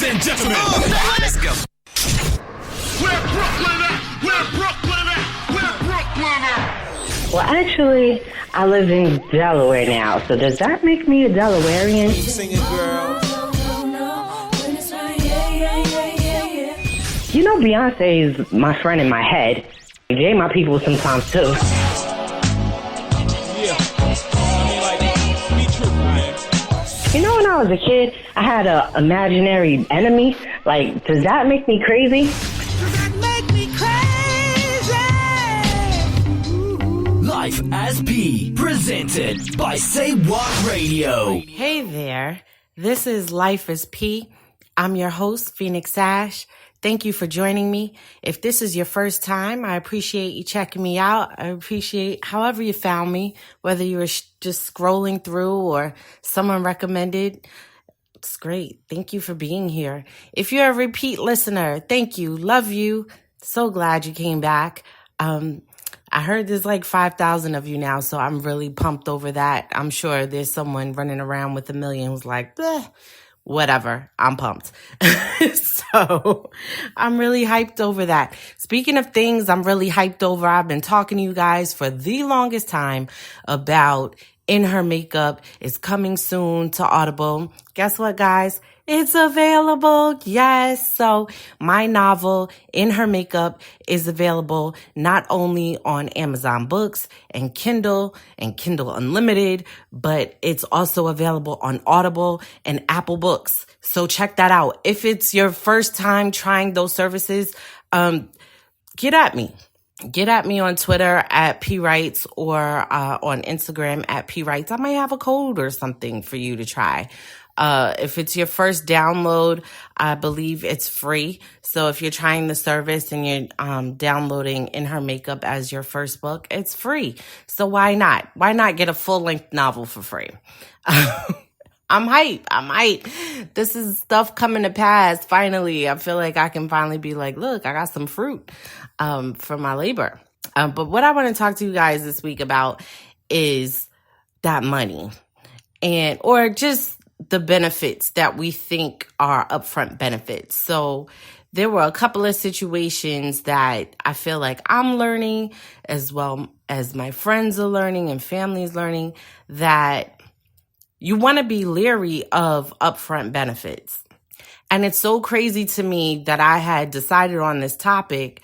and gentlemen, let's go. Where Brooklyn at? Where Brooklyn at? Where Brooklyn at? Well, actually, I live in Delaware now, so does that make me a Delawarean? Singing girl. You know, Beyonce is my friend in my head. Jay my people sometimes, too. Yeah. I mean, like, be true, man. You know, when I was a kid, I had an imaginary enemy. Like, does that make me crazy? Life as P, presented by Say What Radio. Hey there, this is Life as P. I'm your host, Phoenix Ash. Thank you for joining me. If this is your first time, I appreciate you checking me out. I appreciate however you found me, whether you were just scrolling through or someone recommended. It's great. Thank you for being here. If you're a repeat listener, thank you. Love you. So glad you came back. I heard there's like 5,000 of you now, so I'm really pumped over that. I'm sure there's someone running around with 1 million who's like, bleh. Whatever, I'm pumped. So I'm really hyped over that. Speaking of things I'm really hyped over, I've been talking to you guys for the longest time about In Her Makeup is coming soon to Audible. Guess what, guys? It's available. Yes. So my novel, In Her Makeup, is available not only on Amazon Books and Kindle Unlimited, but it's also available on Audible and Apple Books. So check that out. If it's your first time trying those services, get at me. Get at me on Twitter at PWrites or on Instagram at PWrites. I might have a code or something for you to try. If it's your first download, I believe it's free. So if you're trying the service and you're downloading In Her Makeup as your first book, it's free. So why not? Why not get a full-length novel for free? I'm hyped. This is stuff coming to pass. Finally, I feel like I can finally be like, look, I got some fruit for my labor. But what I want to talk to you guys this week about is that money or just the benefits that we think are upfront benefits. So there were a couple of situations that I feel like I'm learning, as well as my friends are learning and families learning, that you want to be leery of upfront benefits. And it's so crazy to me that I had decided on this topic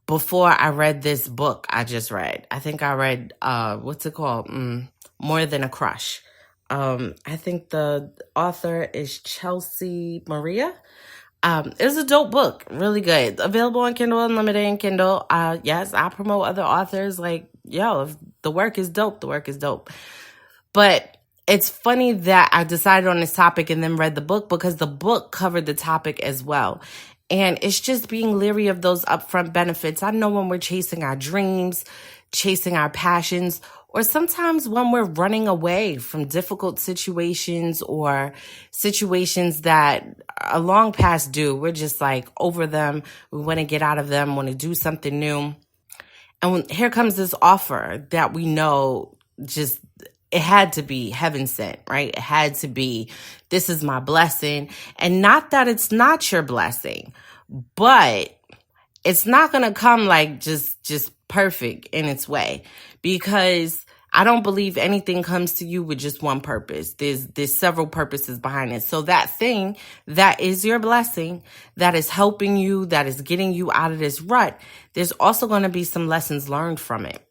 before I read this book I just read. I think I read, what's it called? More Than a Crush. I think the author is Chelsea Maria. It was a dope book, really good. Available on Kindle Unlimited and Kindle. Yes, I promote other authors. Like, yo, if the work is dope, the work is dope. But it's funny that I decided on this topic and then read the book because the book covered the topic as well. And it's just being leery of those upfront benefits. I know when we're chasing our dreams, chasing our passions, or sometimes when we're running away from difficult situations or situations that are long past due, we're just like over them. We want to get out of them, want to do something new. And here comes this offer that we know just, it had to be heaven sent, right? It had to be, this is my blessing. And not that it's not your blessing, but it's not going to come like just perfect in its way, because I don't believe anything comes to you with just one purpose. There's several purposes behind it. So that thing that is your blessing, that is helping you, that is getting you out of this rut, there's also going to be some lessons learned from it.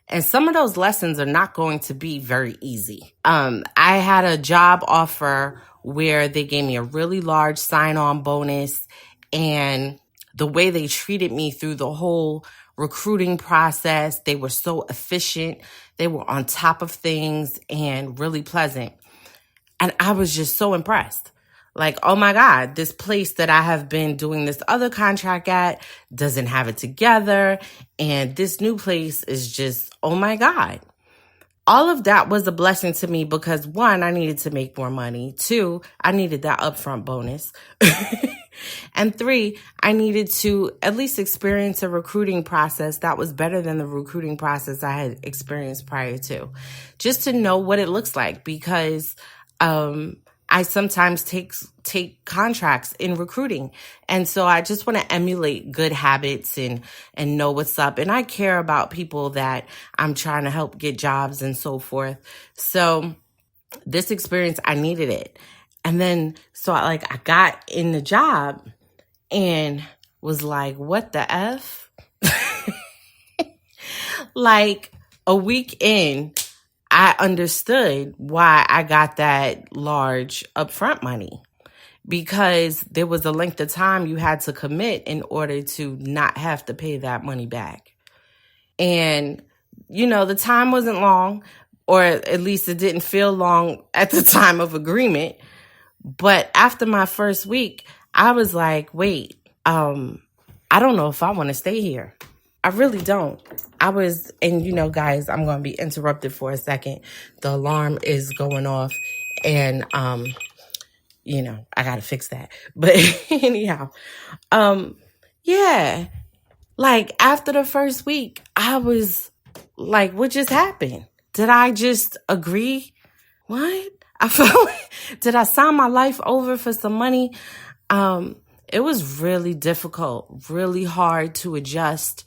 And some of those lessons are not going to be very easy. I had a job offer where they gave me a really large sign-on bonus, and the way they treated me through the whole recruiting process, they were so efficient. They were on top of things and really pleasant. And I was just so impressed. Like, oh my God, this place that I have been doing this other contract at doesn't have it together. And this new place is just, oh my God. All of that was a blessing to me because, one, I needed to make more money. Two, I needed that upfront bonus. And three, I needed to at least experience a recruiting process that was better than the recruiting process I had experienced prior to. Just to know what it looks like, because I I sometimes take contracts in recruiting. And so I just want to emulate good habits and know what's up. And I care about people that I'm trying to help get jobs and so forth. So this experience, I needed it. And then, so I got in the job and was like, what the F? Like a week in, I understood why I got that large upfront money, because there was a length of time you had to commit in order to not have to pay that money back. And, the time wasn't long, or at least it didn't feel long at the time of agreement. But after my first week, I was like, wait, I don't know if I want to stay here. I really don't. And guys, I'm going to be interrupted for a second. The alarm is going off and, I got to fix that. But anyhow, yeah, after the first week, I was like, what just happened? Did I just agree? What? I felt did I sign my life over for some money? It was really difficult, really hard to adjust.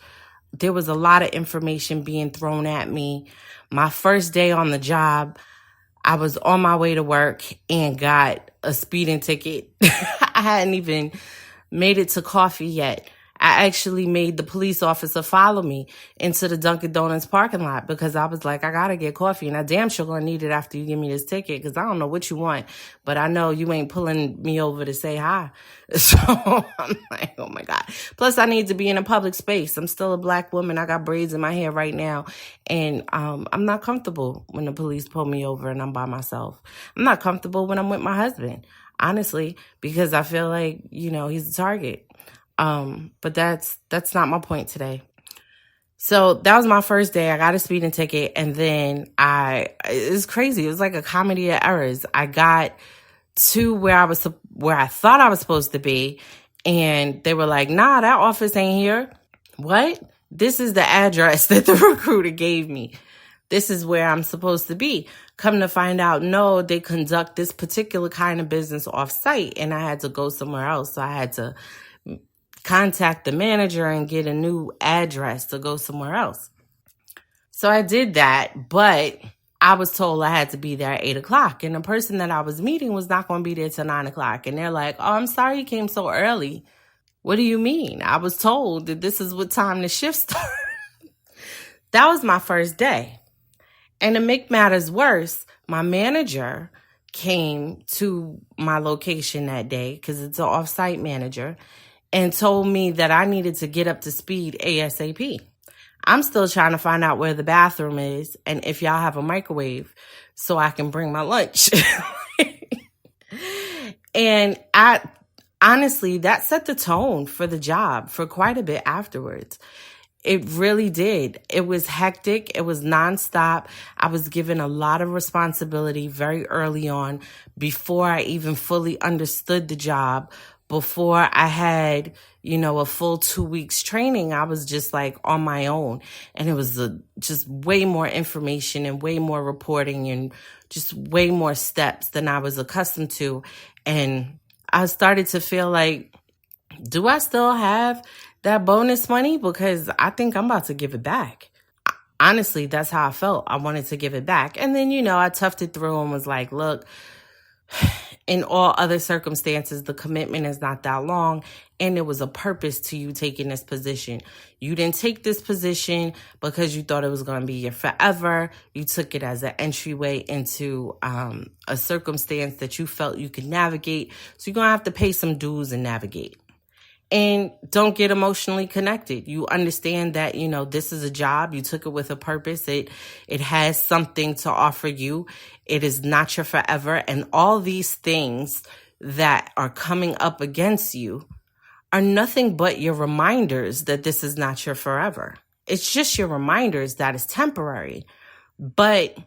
There was a lot of information being thrown at me. My first day on the job, I was on my way to work and got a speeding ticket. I hadn't even made it to coffee yet. I actually made the police officer follow me into the Dunkin' Donuts parking lot because I was like, I got to get coffee. And I damn sure going to need it after you give me this ticket because I don't know what you want. But I know you ain't pulling me over to say hi. So I'm like, oh, my God. Plus, I need to be in a public space. I'm still a Black woman. I got braids in my hair right now. And I'm not comfortable when the police pull me over and I'm by myself. I'm not comfortable when I'm with my husband, honestly, because I feel like, he's a target. But that's not my point today. So that was my first day. I got a speeding ticket and then it was crazy. It was like a comedy of errors. I got to where I thought I was supposed to be and they were like, nah, that office ain't here. What? This is the address that the recruiter gave me. This is where I'm supposed to be. Come to find out, no, they conduct this particular kind of business off site and I had to go somewhere else. So I had to contact the manager and get a new address to go somewhere else. So I did that, but I was told I had to be there at 8:00 and the person that I was meeting was not going to be there till 9:00. And they're like, oh, I'm sorry you came so early. What do you mean? I was told that this is what time the shift starts. That was my first day. And to make matters worse, my manager came to my location that day because it's an off-site manager and told me that I needed to get up to speed ASAP. I'm still trying to find out where the bathroom is and if y'all have a microwave so I can bring my lunch. And honestly, that set the tone for the job for quite a bit afterwards. It really did. It was hectic. It was nonstop. I was given a lot of responsibility very early on before I even fully understood the job. Before I had, a full 2 weeks training, I was just like on my own. And it was just way more information and way more reporting and just way more steps than I was accustomed to. And I started to feel like, do I still have that bonus money? Because I think I'm about to give it back. Honestly, that's how I felt. I wanted to give it back. And then, I toughed it through and was like, look, in all other circumstances, the commitment is not that long, and there was a purpose to you taking this position. You didn't take this position because you thought it was going to be your forever. You took it as an entryway into a circumstance that you felt you could navigate. So you're going to have to pay some dues and navigate. And don't get emotionally connected. You understand that, this is a job. You took it with a purpose. It has something to offer you. It is not your forever. And all these things that are coming up against you are nothing but your reminders that this is not your forever. It's just your reminders that it's temporary. But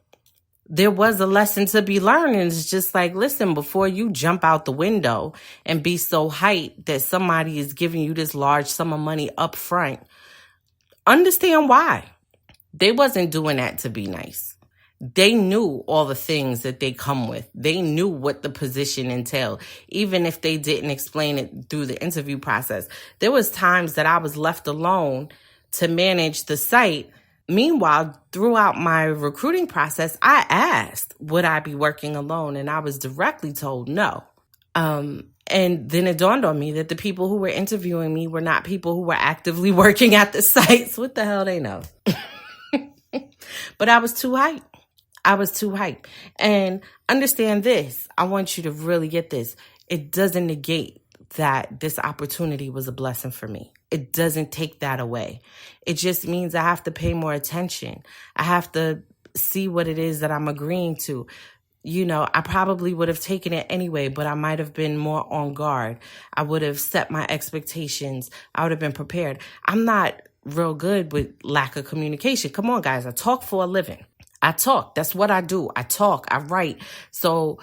there was a lesson to be learned. And it's just like, listen, before you jump out the window and be so hyped that somebody is giving you this large sum of money up front, understand why. They wasn't doing that to be nice. they knew all the things that they come with. They knew what the position entailed, even if they didn't explain it through the interview process. There was times that I was left alone to manage the site. Meanwhile, throughout my recruiting process, I asked, would I be working alone? And I was directly told no. And then it dawned on me that the people who were interviewing me were not people who were actively working at the sites. What the hell they know? But I was too hyped. And understand this. I want you to really get this. It doesn't negate that this opportunity was a blessing for me. It doesn't take that away. It just means I have to pay more attention. I have to see what it is that I'm agreeing to. You know, I probably would have taken it anyway, but I might have been more on guard. I would have set my expectations. I would have been prepared. I'm not real good with lack of communication. Come on, guys. I talk for a living. I talk. That's what I do. I talk. I write. So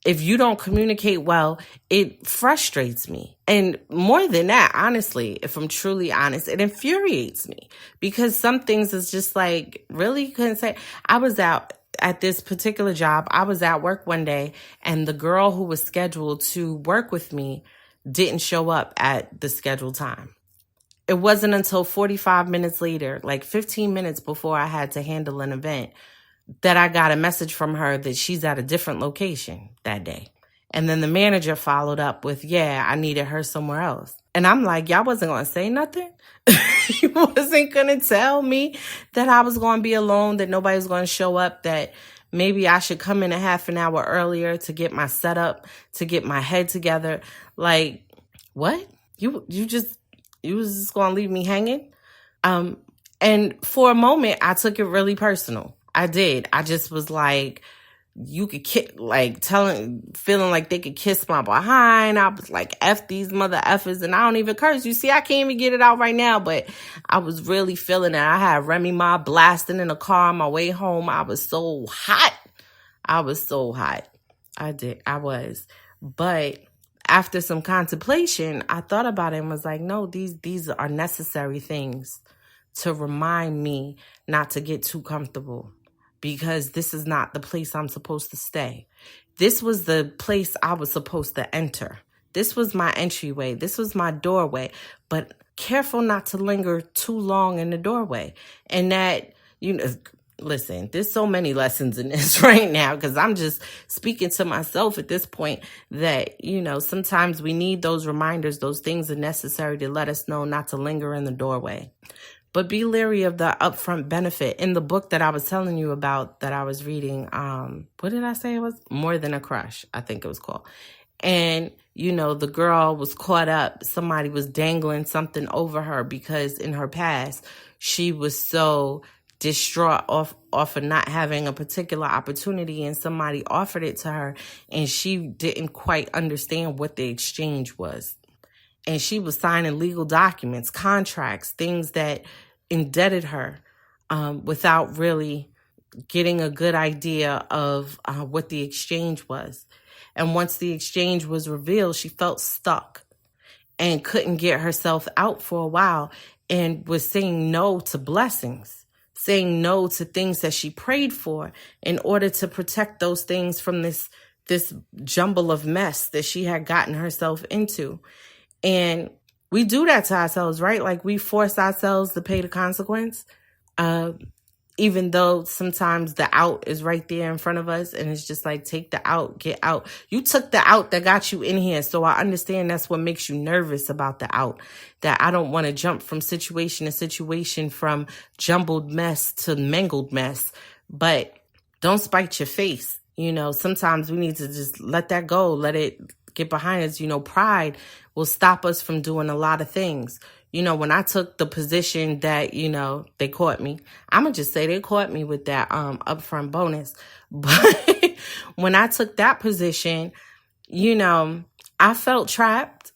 if you don't communicate well, it frustrates me. And more than that, honestly, if I'm truly honest, it infuriates me because some things is just like, really? You couldn't say. I was out at this particular job. I was at work one day and the girl who was scheduled to work with me didn't show up at the scheduled time. It wasn't until 45 minutes later, like 15 minutes before I had to handle an event, that I got a message from her that she's at a different location that day. And then the manager followed up with, yeah, I needed her somewhere else. And I'm like, y'all wasn't going to say nothing? You wasn't going to tell me that I was going to be alone, that nobody was going to show up, that maybe I should come in a half an hour earlier to get my setup, to get my head together. Like, what? You was just going to leave me hanging? And for a moment, I took it really personal. I did. I just was like, you could feeling like they could kiss my behind. I was like, F these mother effers, and I don't even curse. You see, I can't even get it out right now, but I was really feeling it. I had Remy Ma blasting in the car on my way home. I was so hot. I was. But after some contemplation, I thought about it and was like, no, these are necessary things to remind me not to get too comfortable, because this is not the place I'm supposed to stay. This was the place I was supposed to enter. This was my entryway. This was my doorway. But careful not to linger too long in the doorway. And that, listen, there's so many lessons in this right now, because I'm just speaking to myself at this point that, sometimes we need those reminders. Those things are necessary to let us know not to linger in the doorway. But be leery of the upfront benefit. In the book that I was telling you about that I was reading, what did I say it was? More Than a Crush, I think it was called. And, the girl was caught up. Somebody was dangling something over her because in her past, she was so distraught off of not having a particular opportunity, and somebody offered it to her and she didn't quite understand what the exchange was. And she was signing legal documents, contracts, things that indebted her without really getting a good idea of what the exchange was. And once the exchange was revealed, she felt stuck and couldn't get herself out for a while, and was saying no to blessings, saying no to things that she prayed for in order to protect those things from this jumble of mess that she had gotten herself into. And we do that to ourselves, right? Like, we force ourselves to pay the consequence, even though sometimes the out is right there in front of us, and it's just like, take the out, get out. You took the out that got you in here, so I understand that's what makes you nervous about the out, that I don't want to jump from situation to situation, from jumbled mess to mangled mess. But don't spite your face. Sometimes we need to just let that go, let it get behind us. Pride will stop us from doing a lot of things. When I took the position that, they caught me, I'm going to just say they caught me with that upfront bonus. But when I took that position, I felt trapped.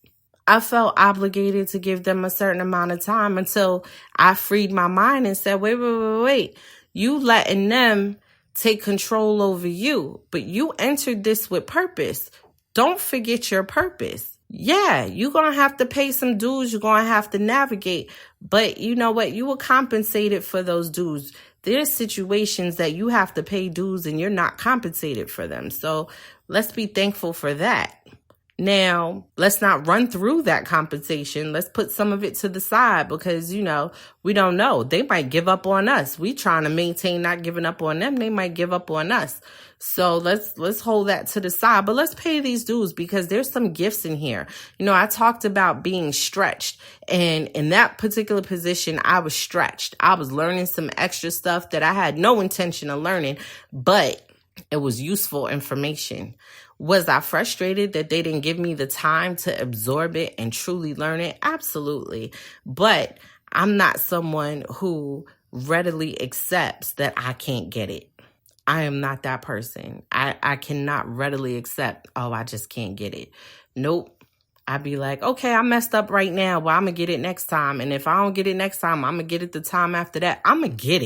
I felt obligated to give them a certain amount of time until I freed my mind and said, wait. You letting them take control over you, but you entered this with purpose. Don't forget your purpose. Yeah, you're going to have to pay some dues. You're going to have to navigate. But you know what? You were compensated for those dues. there's situations that you have to pay dues and you're not compensated for them. So let's be thankful for that. Now, let's not run through that compensation. Let's put some of it to the side because, we don't know. They might give up on us. We trying to maintain not giving up on them. They might give up on us. So let's hold that to the side, but let's pay these dues because there's some gifts in here. I talked about being stretched, and in that particular position, I was stretched. I was learning some extra stuff that I had no intention of learning, but it was useful information. Was I frustrated that they didn't give me the time to absorb it and truly learn it? Absolutely. But I'm not someone who readily accepts that I can't get it. I am not that person. I cannot readily accept, I just can't get it. Nope. I'd be like, okay, I messed up right now. Well, I'm going to get it next time. And if I don't get it next time, I'm going to get it the time after that. I'm going to get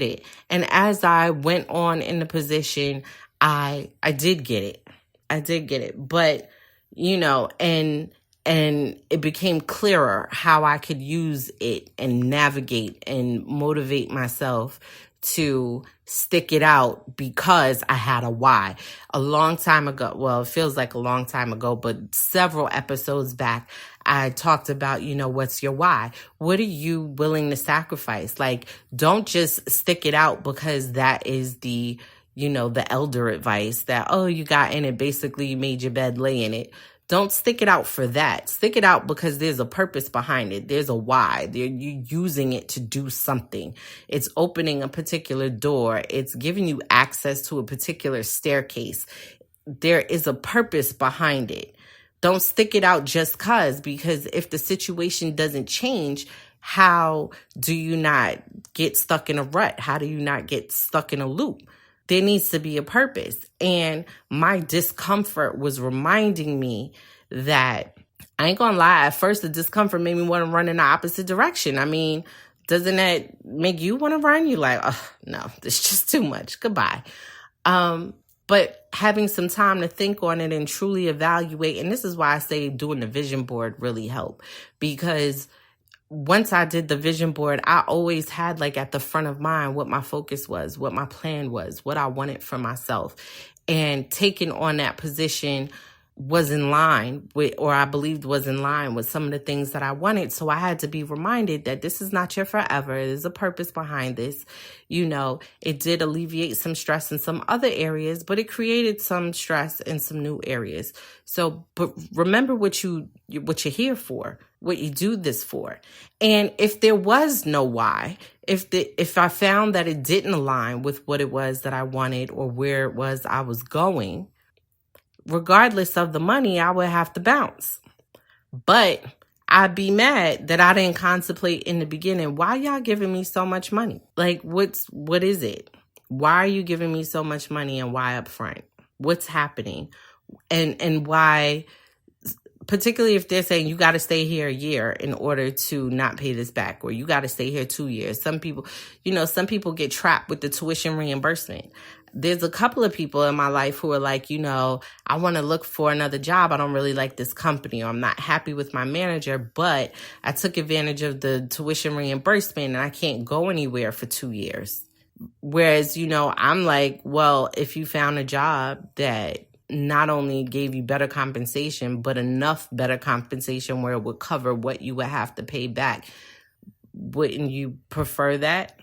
it. And as I went on in the position, I did get it. But, and it became clearer how I could use it and navigate and motivate myself to stick it out because I had a why. A long time ago, well, it feels like a long time ago, but several episodes back, I talked about, what's your why? What are you willing to sacrifice? Like, don't just stick it out because that is the elder advice that, you got in it, basically you made your bed, lay in it. Don't stick it out for that. Stick it out because there's a purpose behind it. There's a why. You're using it to do something. It's opening a particular door. It's giving you access to a particular staircase. There is a purpose behind it. Don't stick it out just because if the situation doesn't change, how do you not get stuck in a rut? How do you not get stuck in a loop? There needs to be a purpose. And my discomfort was reminding me that, I ain't gonna lie, at first the discomfort made me want to run in the opposite direction. I mean, doesn't that make you want to run? You're like, oh, no, this is just too much. Goodbye. But having some time to think on it and truly evaluate, and this is why I say doing the vision board really helped, because once I did the vision board, I always had at the front of mind what my focus was, what my plan was, what I wanted for myself. And taking on that position was in line with, or I believed was in line with some of the things that I wanted. So I had to be reminded that this is not your forever. There's a purpose behind this. It did alleviate some stress in some other areas, but it created some stress in some new areas. So, but remember what you're here for, what you do this for. And if there was no why, if I found that it didn't align with what it was that I wanted or where it was I was going, regardless of the money, I would have to bounce. But I'd be mad that I didn't contemplate in the beginning, why y'all giving me so much money? What is it? Why are you giving me so much money and why upfront? What's happening? And why, particularly if they're saying you got to stay here a year in order to not pay this back, or you got to stay here 2 years. Some people get trapped with the tuition reimbursement. There's a couple of people in my life who are like, I want to look for another job. I don't really like this company, or I'm not happy with my manager, but I took advantage of the tuition reimbursement and I can't go anywhere for 2 years. Whereas, I'm like, well, if you found a job that not only gave you better compensation, but enough better compensation where it would cover what you would have to pay back, wouldn't you prefer that?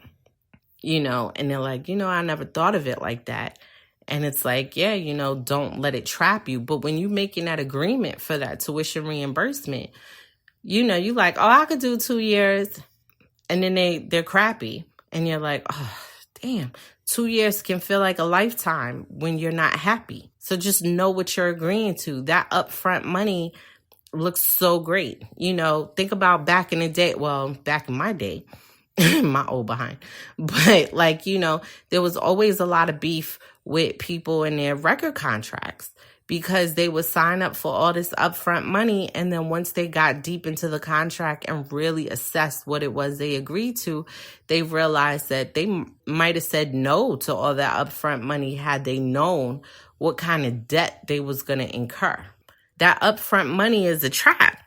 And they're like, I never thought of it like that. And it's like, yeah, don't let it trap you. But when you're making that agreement for that tuition reimbursement, you're like, oh, I could do 2 years. And then they're crappy. And you're like, oh, damn, 2 years can feel like a lifetime when you're not happy. So just know what you're agreeing to. That upfront money looks so great. Think about back in the day. Well, back in my day, my old behind. But there was always a lot of beef with people in their record contracts because they would sign up for all this upfront money. And then once they got deep into the contract and really assessed what it was they agreed to, they realized that they might have said no to all that upfront money had they known what kind of debt they was going to incur. That upfront money is a trap.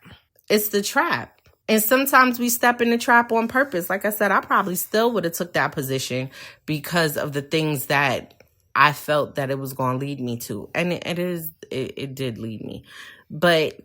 It's the trap. And sometimes we step in the trap on purpose. Like I said, I probably still would have took that position because of the things that I felt that it was going to lead me to. And it did lead me. But,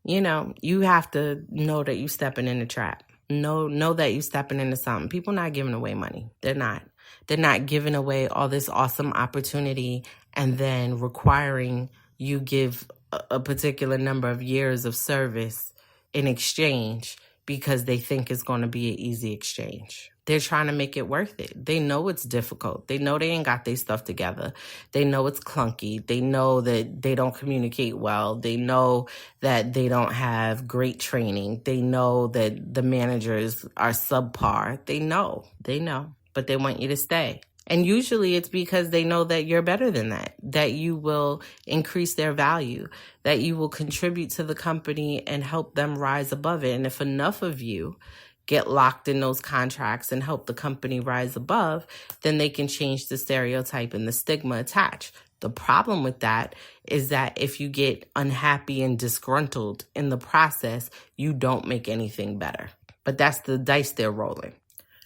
you know, you have to know that you stepping in the trap. Know that you stepping into something. People not giving away money. They're not. They're not giving away all this awesome opportunity and then requiring you give a particular number of years of service in exchange because they think it's going to be an easy exchange. They're trying to make it worth it. They know it's difficult. They know they ain't got their stuff together. They know it's clunky. They know that they don't communicate well. They know that they don't have great training. They know that the managers are subpar. They know, but they want you to stay. And usually it's because they know that you're better than that you will increase their value, that you will contribute to the company and help them rise above it. And if enough of you get locked in those contracts and help the company rise above, then they can change the stereotype and the stigma attached. The problem with that is that if you get unhappy and disgruntled in the process, you don't make anything better. But that's the dice they're rolling.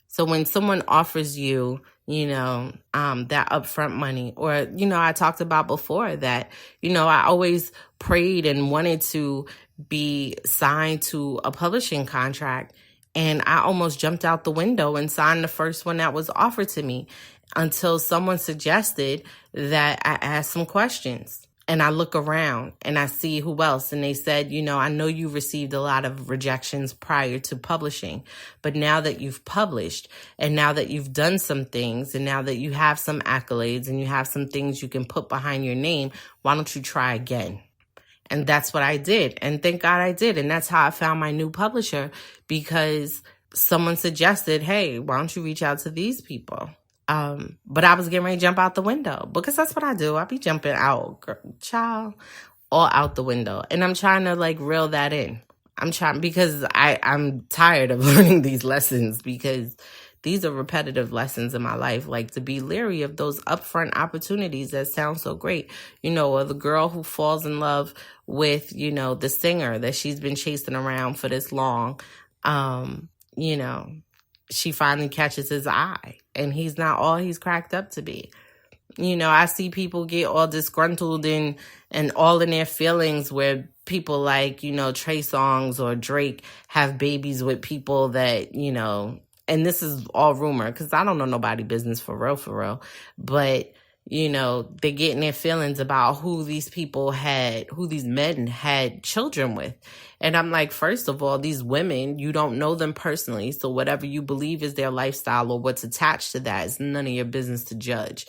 So when someone offers you, that upfront money, or, I talked about before that, I always prayed and wanted to be signed to a publishing contract. And I almost jumped out the window and signed the first one that was offered to me until someone suggested that I ask some questions. And I look around and I see who else. And they said, I know you received a lot of rejections prior to publishing, but now that you've published and now that you've done some things and now that you have some accolades and you have some things you can put behind your name, why don't you try again? And that's what I did. And thank God I did. And that's how I found my new publisher, because someone suggested, hey, why don't you reach out to these people? But I was getting ready to jump out the window because that's what I do. I be jumping out, child, all out the window. And I'm trying to reel that in. I'm trying because I'm tired of learning these lessons because these are repetitive lessons in my life, to be leery of those upfront opportunities that sound so great. Or the girl who falls in love with, the singer that she's been chasing around for this long, she finally catches his eye and he's not all he's cracked up to be. I see people get all disgruntled and all in their feelings where people like, Trey Songz or Drake have babies with people that, and this is all rumor because I don't know nobody business for real. But, they get in their feelings about who these men had children with. And I'm like, first of all, these women, you don't know them personally. So whatever you believe is their lifestyle or what's attached to that is none of your business to judge.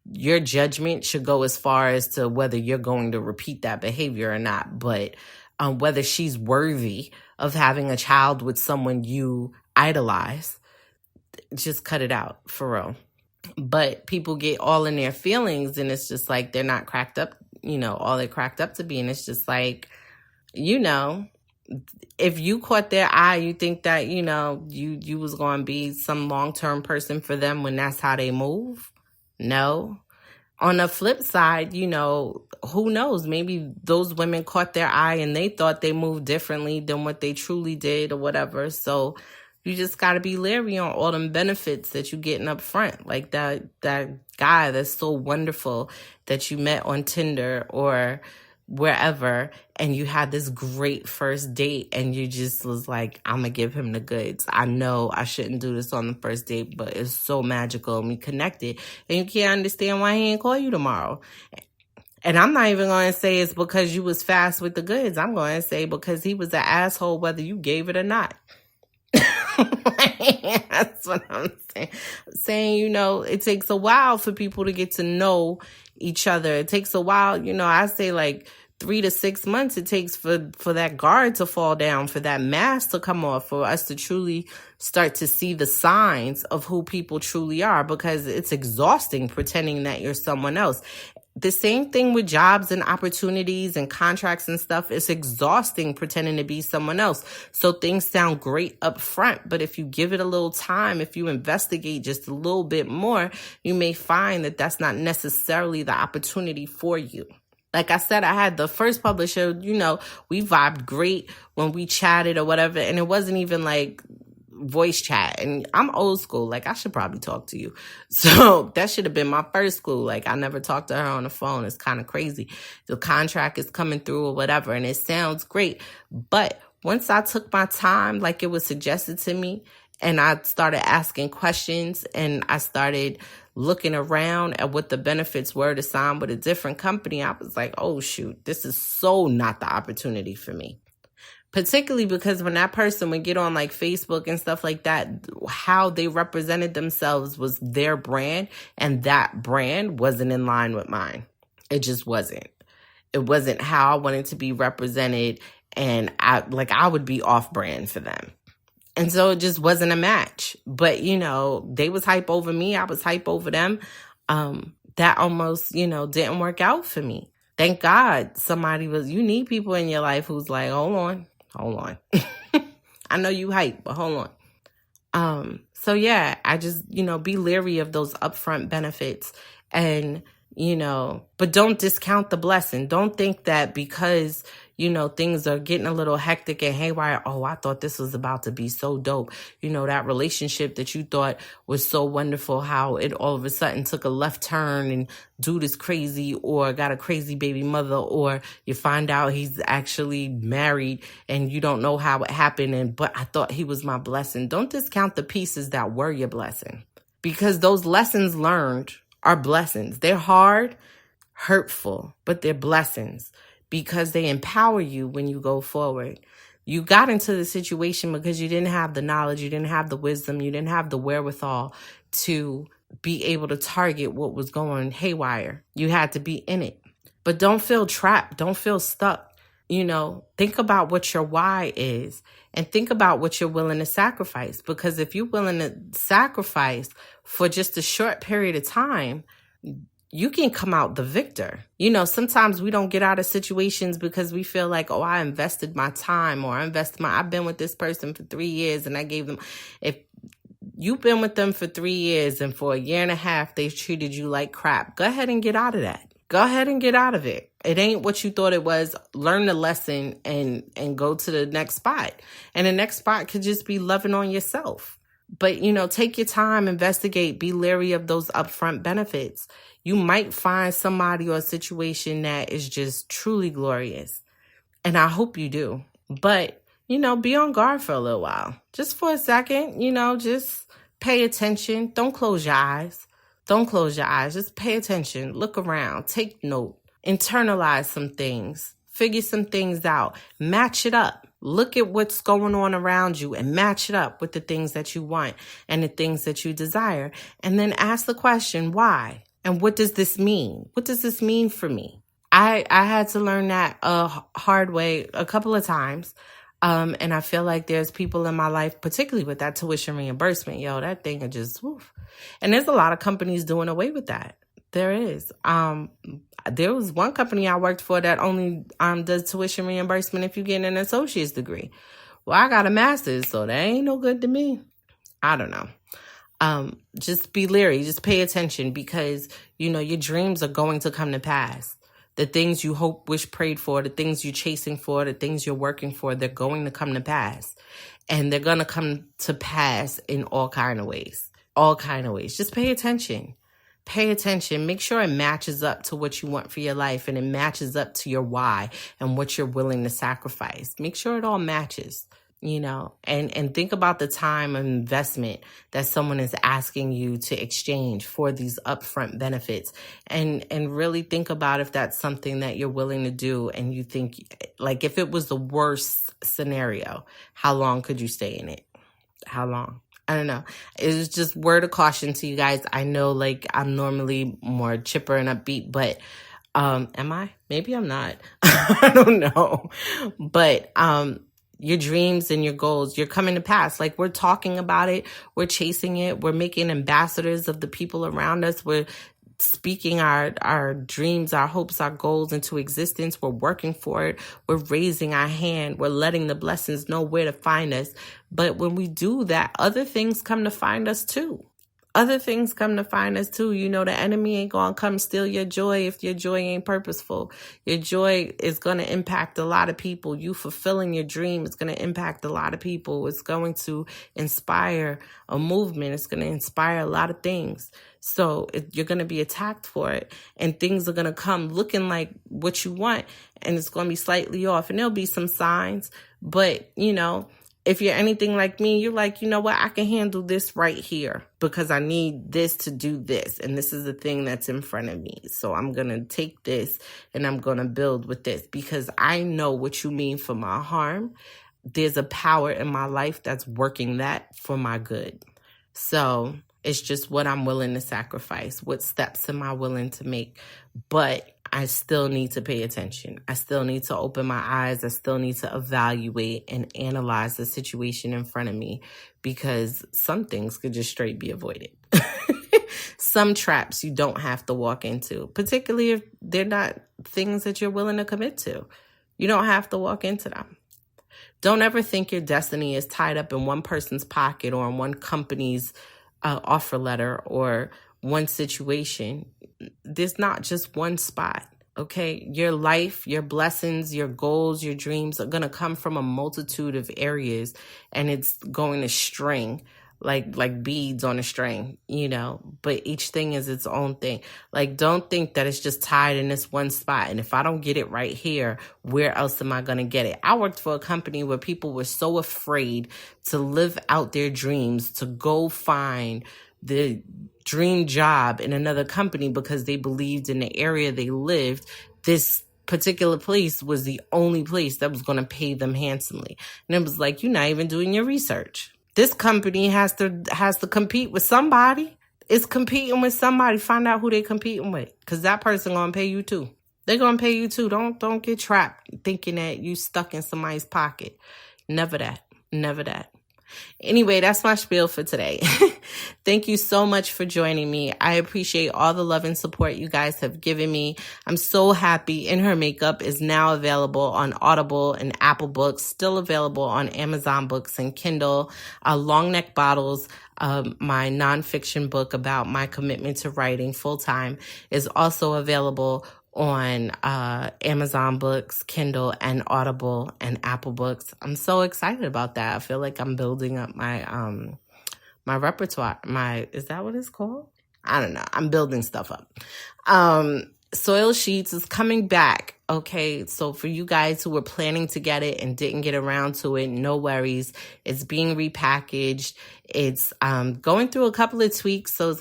Your judgment should go as far as to whether you're going to repeat that behavior or not. But whether she's worthy of having a child with someone you idolize, just cut it out for real. But people get all in their feelings and it's just they're not cracked up, all they're cracked up to be. And it's just if you caught their eye, you think that, you was going to be some long-term person for them when that's how they move. No. On the flip side, who knows? Maybe those women caught their eye and they thought they moved differently than what they truly did or whatever. So you just got to be leery on all them benefits that you're getting up front. Like that guy that's so wonderful that you met on Tinder or wherever, and you had this great first date and you just was like, I'm going to give him the goods. I know I shouldn't do this on the first date, but it's so magical and we connected. And you can't understand why he ain't call you tomorrow. And I'm not even going to say it's because you was fast with the goods. I'm going to say because he was an asshole whether you gave it or not. That's what I'm saying. Saying, it takes a while for people to get to know each other. It takes a while, I say 3 to 6 months it takes for that guard to fall down, for that mask to come off, for us to truly start to see the signs of who people truly are, because it's exhausting pretending that you're someone else. The same thing with jobs and opportunities and contracts and stuff. It's exhausting pretending to be someone else. So things sound great up front, but if you give it a little time, if you investigate just a little bit more, you may find that that's not necessarily the opportunity for you. Like I said, I had the first publisher, we vibed great when we chatted or whatever. And it wasn't even like voice chat. And I'm old school. Like, I should probably talk to you. So that should have been my first school. Like, I never talked to her on the phone. It's kind of crazy. The contract is coming through or whatever. And it sounds great. But once I took my time, like it was suggested to me, and I started asking questions and I started looking around at what the benefits were to sign with a different company, I was like, oh, shoot, this is so not the opportunity for me. Particularly because when that person would get on like Facebook and stuff like that, how they represented themselves was their brand, and that brand wasn't in line with mine. It just wasn't. It wasn't how I wanted to be represented, and I would be off brand for them. And so it just wasn't a match. But, they was hype over me. I was hype over them. That almost, didn't work out for me. Thank God you need people in your life who's like, hold on. I know you hype, but hold on. So yeah, I just, be leery of those upfront benefits and, but don't discount the blessing. Don't think that because, things are getting a little hectic and haywire. Oh, I thought this was about to be so dope. That relationship that you thought was so wonderful, how it all of a sudden took a left turn and dude is crazy or got a crazy baby mother, or you find out he's actually married and you don't know how it happened. But I thought he was my blessing. Don't discount the pieces that were your blessing, because those lessons learned are blessings. They're hard, hurtful, but they're blessings because they empower you when you go forward. You got into the situation because you didn't have the knowledge, you didn't have the wisdom, you didn't have the wherewithal to be able to target what was going haywire. You had to be in it. But don't feel trapped. Don't feel stuck. Think about what your why is and think about what you're willing to sacrifice. Because if you're willing to sacrifice for just a short period of time, you can come out the victor. Sometimes we don't get out of situations because we feel like, oh, I invested my time, or I've been with this person for 3 years and I gave them. If you've been with them for 3 years and for a year and a half, they've treated you like crap, go ahead and get out of that. Go ahead and get out of it. It ain't what you thought it was. Learn the lesson and go to the next spot. And the next spot could just be loving on yourself. But, take your time, investigate, be leery of those upfront benefits. You might find somebody or a situation that is just truly glorious. And I hope you do. But, be on guard for a little while. Just for a second, just pay attention. Don't close your eyes. Don't close your eyes. Just pay attention. Look around. Take note. Internalize some things. Figure some things out. Match it up. Look at what's going on around you and match it up with the things that you want and the things that you desire. And then ask the question, why? And what does this mean? What does this mean for me? I had to learn that hard way a couple of times. And I feel like there's people in my life, particularly with that tuition reimbursement, that thing is just, woof. And there's a lot of companies doing away with that. There is. There was one company I worked for that only does tuition reimbursement if you get an associate's degree. Well, I got a master's, so that ain't no good to me. I don't know. Just be leery. Just pay attention because, your dreams are going to come to pass. The things you hope, wish, prayed for, the things you're chasing for, the things you're working for, they're going to come to pass. And they're going to come to pass in all kind of ways. All kind of ways. Just pay attention. Pay attention. Make sure it matches up to what you want for your life and it matches up to your why and what you're willing to sacrifice. Make sure it all matches, and think about the time and investment that someone is asking you to exchange for these upfront benefits and really think about if that's something that you're willing to do. And you think, like, if it was the worst scenario, how long could you stay in it? How long? I don't know. It was just word of caution to you guys. I know, like, I'm normally more chipper and upbeat, but am I? Maybe I'm not. I don't know. But your dreams and your goals, you're coming to pass. Like, we're talking about it. We're chasing it. We're making ambassadors of the people around us. We're speaking our dreams, our hopes, our goals into existence. We're working for it. We're raising our hand. We're letting the blessings know where to find us. But when we do that, other things come to find us too. other things come to find us too. You know, the enemy ain't gonna come steal your joy if your joy ain't purposeful. Your joy is gonna impact a lot of people. You fulfilling your dream is gonna impact a lot of people. It's going to inspire a movement. It's gonna inspire a lot of things. So you're gonna be attacked for it, and things are gonna come looking like what you want, and it's gonna be slightly off, and there'll be some signs. But you know, if you're anything like me, you're like, you know what, I can handle this right here because I need this to do this. And this is the thing that's in front of me. So I'm going to take this and I'm going to build with this because I know what you mean for my harm. There's a power in my life that's working that for my good. So it's just what I'm willing to sacrifice. What steps am I willing to make? But I still need to pay attention. I still need to open my eyes. I still need to evaluate and analyze the situation in front of me because some things could just straight be avoided. Some traps you don't have to walk into, particularly if they're not things that you're willing to commit to. You don't have to walk into them. Don't ever think your destiny is tied up in one person's pocket or in one company's offer letter or one situation. There's not just one spot, okay? Your life, your blessings, your goals, your dreams are going to come from a multitude of areas, and it's going to string like beads on a string, you know, but each thing is its own thing. Like, don't think that it's just tied in this one spot. And if I don't get it right here, where else am I going to get it? I worked for a company where people were so afraid to live out their dreams, to go find the dream job in another company because they believed in the area they lived, this particular place was the only place that was going to pay them handsomely. And it was like, you're not even doing your research. This company has to compete with somebody. It's competing with somebody. Find out who they're competing with, because that person gonna pay you too. They're gonna pay you too. Don't get trapped thinking that you stuck in somebody's pocket. Never that. Never that. Anyway, that's my spiel for today. Thank you so much for joining me. I appreciate all the love and support you guys have given me. I'm so happy. In Her Makeup is now available on Audible and Apple Books, still available on Amazon Books and Kindle. Long Neck Bottles, my nonfiction book about my commitment to writing full-time, is also available on Amazon Books, Kindle, and Audible and Apple Books. I'm so excited about that. I feel like I'm building up my my repertoire. Is that what it's called? I don't know. I'm building stuff up. Soil Sheets is coming back. Okay, so for you guys who were planning to get it and didn't get around to it, no worries. It's being repackaged. It's going through a couple of tweaks, so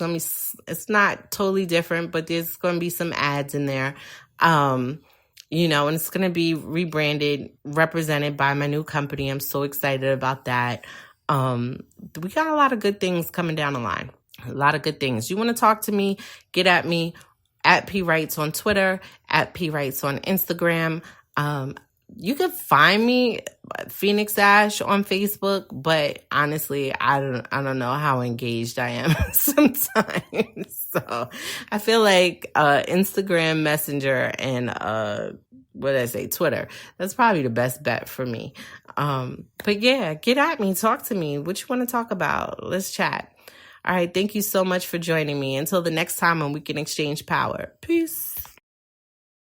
it's not totally different, but there's going to be some ads in there. You know, and it's going to be rebranded, represented by my new company. I'm so excited about that. We got a lot of good things coming down the line. A lot of good things. You want to talk to me? Get at me. At P Writes on Twitter, at P Writes on Instagram. You can find me, Phoenix Ash, on Facebook, but honestly, I don't know how engaged I am sometimes. So I feel like Instagram Messenger and Twitter. That's probably the best bet for me. But yeah, get at me, talk to me. What you want to talk about? Let's chat. All right, thank you so much for joining me. Until the next time when we can exchange power. Peace.